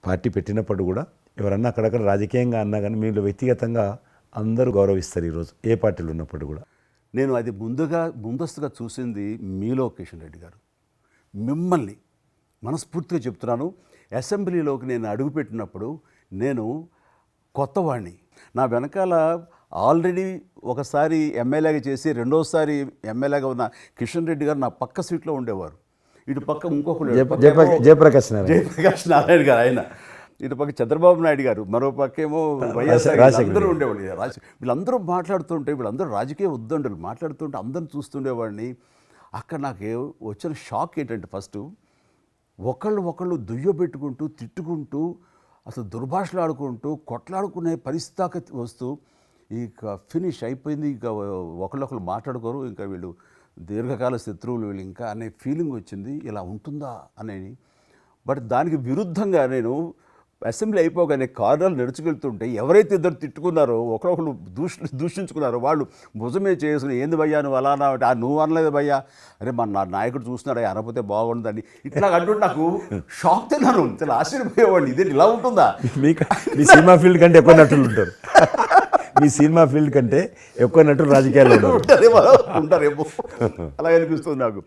Party పెట్టినప్పుడు కూడా ఎవరన్నా అక్కడక్కడ రాజకీయంగా అన్నా కానీ మీరు వ్యక్తిగతంగా అందరూ గౌరవిస్తారు ఈరోజు ఏ పార్టీలు ఉన్నప్పుడు కూడా. నేను అది ముందస్తుగా చూసింది మీలో కిషన్ రెడ్డి గారు. మిమ్మల్ని మనస్ఫూర్తిగా చెప్తున్నాను, అసెంబ్లీలోకి నేను అడుగుపెట్టినప్పుడు నేను కొత్తవాడిని. నా వెనకాల ఆల్రెడీ ఒకసారి ఎమ్మెల్యేగా చేసి రెండోసారి ఎమ్మెల్యేగా ఉన్న కిషన్ రెడ్డి గారు నా పక్క సీట్లో ఉండేవారు. ఇటు పక్క ఇంకొకరు జయప్రకాష్ నారాయణ గారు ఆయన, ఇటు పక్క చంద్రబాబు నాయుడు గారు, మరో పక్కేమో వైఎస్ఆర్, అందరూ ఉండేవాళ్ళు. వీళ్ళందరూ మాట్లాడుతుంటే, వీళ్ళందరూ రాజకీయ ఉద్దండులు మాట్లాడుతుంటే అందరిని చూస్తుండేవాడిని. అక్కడ నాకు వచ్చిన షాక్ ఏంటంటే, ఫస్ట్ ఒకళ్ళు దుయ్యబెట్టుకుంటూ తిట్టుకుంటూ అసలు దుర్భాషలు ఆడుకుంటూ కొట్లాడుకునే పరిస్థితి దాకా వస్తూ ఇక ఫినిష్ అయిపోయింది, ఇక ఒకళ్ళొకళ్ళు మాట్లాడుకోరు, ఇంకా వీళ్ళు దీర్ఘకాల శత్రువులు వీళ్ళు ఇంకా అనే ఫీలింగ్ వచ్చింది. ఇలా ఉంటుందా అనేది. బట్ దానికి విరుద్ధంగా నేను అసెంబ్లీ అయిపోగానే కారులో నడుచుకెళ్తుంటే ఎవరైతే ఇద్దరు తిట్టుకున్నారో, ఒకరొకరు దూషించుకున్నారో వాళ్ళు భుజమే చేసుకుని, ఏంది భయ్యా నువ్వు అలా అన్నా, నువ్వు అనలేదు భయ్యా, అరే మన నా నాయకుడు చూస్తున్నాడు అనకపోతే బాగుండదని ఇట్లా అంటుంటే నాకు షాక్ తిన్నాను. చాలా ఆశ్చర్యపోయేవాడిని, ఇదే ఇలా ఉంటుందా. మీ సినిమా ఫీల్డ్ కంటే ఎక్కువ నటులు ఉంటారు, మీ సినిమా ఫీల్డ్ కంటే ఎక్కువ నటులు రాజకీయాల్లో ఉంటారు. ఉంటారేమో అలాగే అనిపిస్తుంది నాకు.